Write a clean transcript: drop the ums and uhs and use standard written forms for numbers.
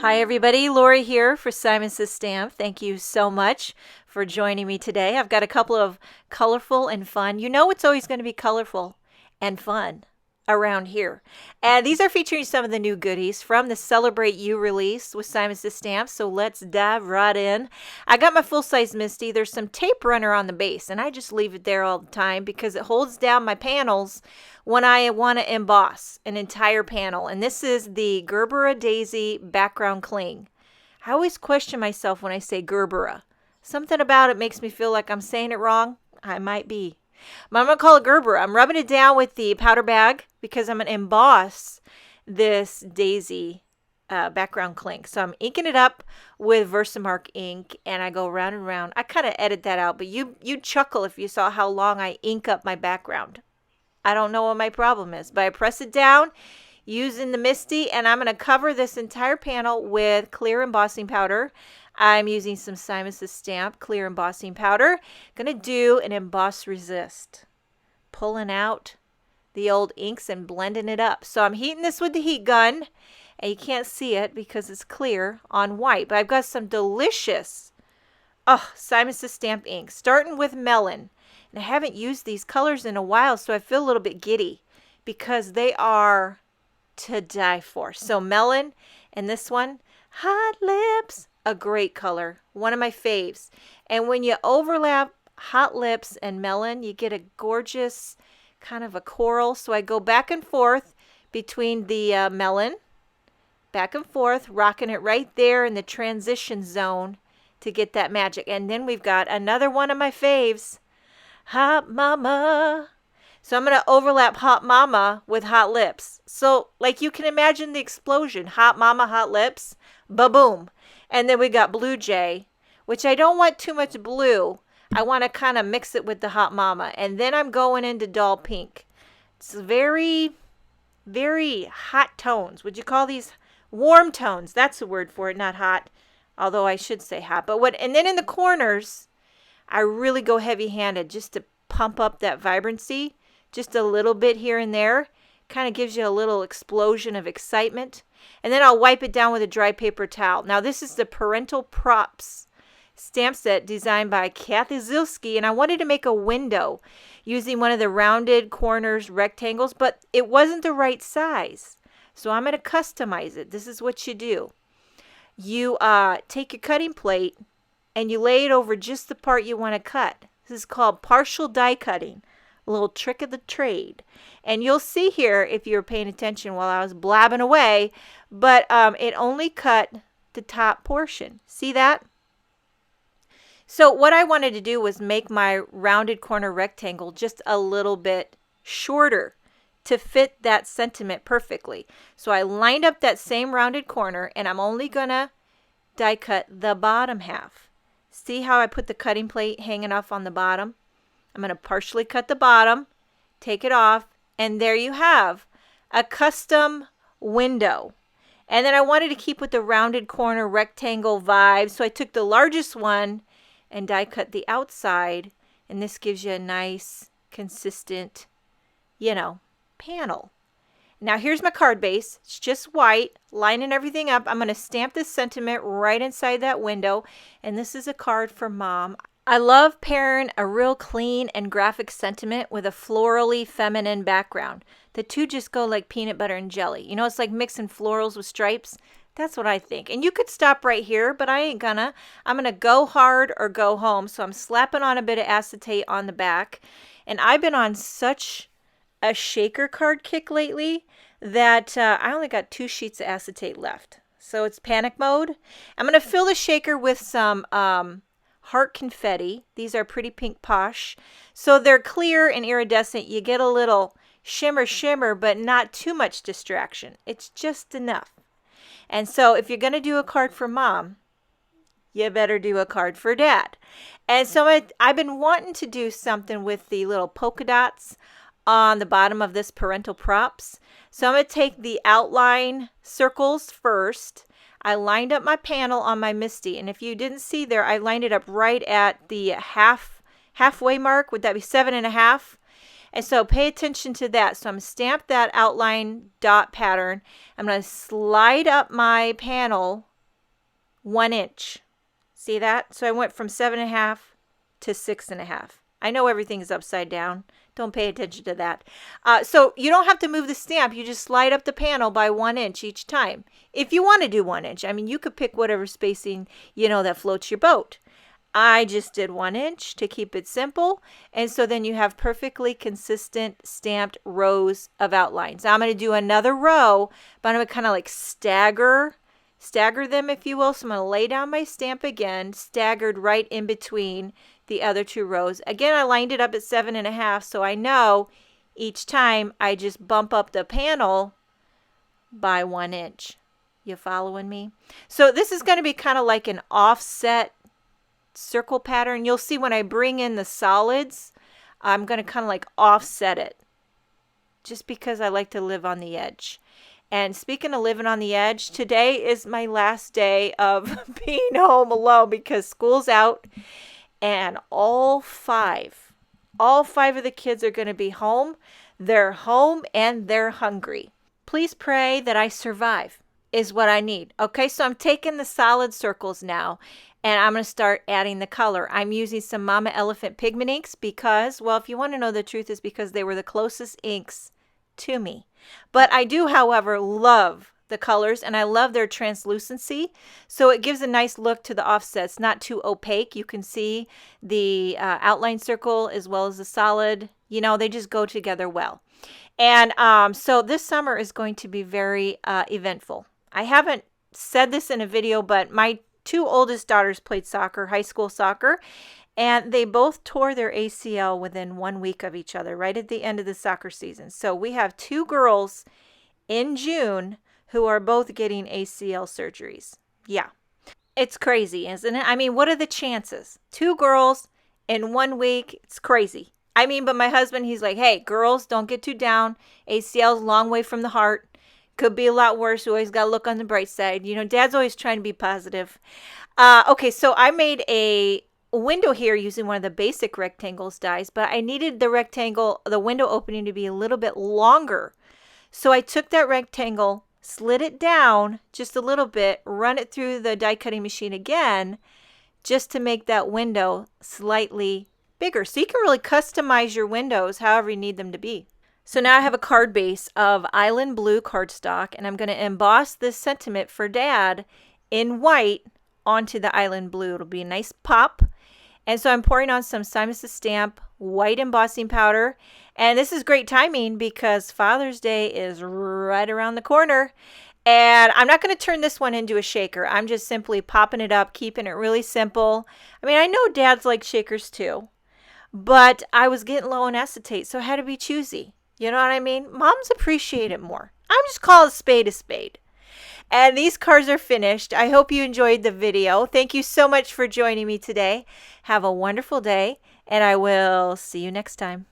Hi everybody, Laura here for Simon Says Stamp. Thank you so much for joining me today. I've got a couple of colorful and fun. You know it's always going to be colorful and fun around here. And these are featuring some of the new goodies from the Celebrate You release with Simon Says Stamp. So let's dive right in. I got my full-size Misty. There's some tape runner on the base and I just leave it there all the time because it holds down my panels when I want to emboss an entire panel. And this is the GERBERA Daisy Background Cling. I always question myself when I say GERBERA. Something about it makes me feel like I'm saying it wrong. I might be. But I'm going to call it GERBERA. I'm rubbing it down with the powder bag because I'm going to emboss this daisy background cling. So I'm inking it up with Versamark ink and I go round and round. I kind of edit that out, but you'd chuckle if you saw how long I ink up my background. I don't know what my problem is, but I press it down using the Misty and I'm going to cover this entire panel with clear embossing powder. I'm using some Simon Says Stamp clear embossing powder. Going to do an emboss resist. Pulling out the old inks and blending it up. So I'm heating this with the heat gun and you can't see it because it's clear on white. But I've got some delicious Simon Says Stamp ink starting with Melon. And I haven't used these colors in a while, so I feel a little bit giddy because they are to die for. So Melon and this one, Hot Lips, a great color, one of my faves. And when you overlap Hot Lips and Melon, you get a gorgeous kind of a coral. So I go back and forth between the Melon, back and forth, rocking it right there in the transition zone to get that magic. And then we've got another one of my faves, Hot Mama. So I'm going to overlap Hot Mama with Hot Lips. So like you can imagine the explosion. Hot Mama, Hot Lips, ba-boom. And then we got Blue Jay, which I don't want too much blue. I want to kind of mix it with the Hot Mama. And then I'm going into Dull Pink. It's very, very hot tones. Would you call these warm tones? That's the word for it, not hot. Although I should say hot. And then in the corners, I really go heavy-handed just to pump up that vibrancy. Just a little bit here and there. Kind of gives you a little explosion of excitement. And then I'll wipe it down with a dry paper towel. Now this is the Parental Props stamp set designed by Kathy Zilski. And I wanted to make a window using one of the rounded corners rectangles. But it wasn't the right size. So I'm going to customize it. This is what you do. You take your cutting plate and you lay it over just the part you want to cut. This is called partial die cutting. A little trick of the trade. And you'll see here, if you were paying attention while I was blabbing away, but it only cut the top portion. See that? So what I wanted to do was make my rounded corner rectangle just a little bit shorter to fit that sentiment perfectly. So I lined up that same rounded corner and I'm only going to die cut the bottom half. See how I put the cutting plate hanging off on the bottom? I'm going to partially cut the bottom, take it off, and there you have a custom window. And then I wanted to keep with the rounded corner rectangle vibe, so I took the largest one and die cut the outside, and this gives you a nice, consistent, panel. Now here's my card base. It's just white, lining everything up. I'm going to stamp this sentiment right inside that window. And this is a card for Mom. I love pairing a real clean and graphic sentiment with a florally feminine background. The two just go like peanut butter and jelly. It's like mixing florals with stripes. That's what I think. And you could stop right here, but I ain't gonna. I'm going to go hard or go home. So I'm slapping on a bit of acetate on the back. And I've been on such a shaker card kick lately that I only got 2 sheets of acetate left. So it's panic mode. I'm going to fill the shaker with some heart confetti. These are Pretty Pink Posh. So they're clear and iridescent. You get a little shimmer, but not too much distraction. It's just enough. And so if you're going to do a card for Mom, you better do a card for Dad. And so I've been wanting to do something with the little polka dots on the bottom of this Parental Props. So I'm going to take the outline circles first. I lined up my panel on my Misty, and if you didn't see there, I lined it up right at the halfway mark. Would that be 7.5? And so pay attention to that. So I'm going to stamp that outline dot pattern. I'm going to slide up my panel 1 inch. See that? So I went from 7.5 to 6.5. I know everything is upside down. Don't pay attention to that. So you don't have to move the stamp. You just slide up the panel by 1 inch each time. If you want to do 1 inch, I mean, you could pick whatever spacing, that floats your boat. I just did 1 inch to keep it simple. And so then you have perfectly consistent stamped rows of outlines. Now I'm going to do another row, but I'm going to kind of like stagger them, if you will. So I'm going to lay down my stamp again, staggered right in between the other 2 rows. Again, I lined it up at 7.5, so I know each time I just bump up the panel by 1 inch. You following me? So this is going to be kind of like an offset circle pattern. You'll see when I bring in the solids, I'm going to kind of like offset it, just because I like to live on the edge. And speaking of living on the edge, today is my last day of being home alone because school's out, and all five of the kids are going to be home. They're home and they're hungry. Please pray that I survive is what I need. Okay, so I'm taking the solid circles now, and I'm going to start adding the color. I'm using some Mama Elephant pigment inks because, well, if you want to know the truth, is because they were the closest inks to me. But I do, however, love the colors, and I love their translucency. So it gives a nice look to the offsets, not too opaque. You can see the outline circle as well as the solid. They just go together well. And so this summer is going to be very eventful. I haven't said this in a video, but my 2 oldest daughters played soccer, high school soccer, and they both tore their ACL within 1 week of each other, right at the end of the soccer season. So we have 2 girls in June who are both getting ACL surgeries. Yeah, it's crazy, isn't it? I mean, what are the chances? 2 girls in 1 week, it's crazy. I mean, but my husband, he's like, hey, girls, don't get too down. ACL's a long way from the heart. Could be a lot worse. We always got to look on the bright side. Dad's always trying to be positive. Okay, so I made a window here using one of the basic rectangles dies, but I needed the window opening to be a little bit longer. So I took that rectangle, slid it down just a little bit, run it through the die cutting machine again, just to make that window slightly bigger. So you can really customize your windows however you need them to be. So now I have a card base of Island Blue cardstock, and I'm going to emboss this sentiment for Dad in white onto the Island Blue. It'll be a nice pop. And so I'm pouring on some Simon Says Stamp white embossing powder. And this is great timing because Father's Day is right around the corner. And I'm not going to turn this one into a shaker. I'm just simply popping it up, keeping it really simple. I mean, I know dads like shakers too, but I was getting low on acetate, so I had to be choosy. You know what I mean? Moms appreciate it more. I'm just calling a spade a spade. And these cards are finished. I hope you enjoyed the video. Thank you so much for joining me today. Have a wonderful day, and I will see you next time.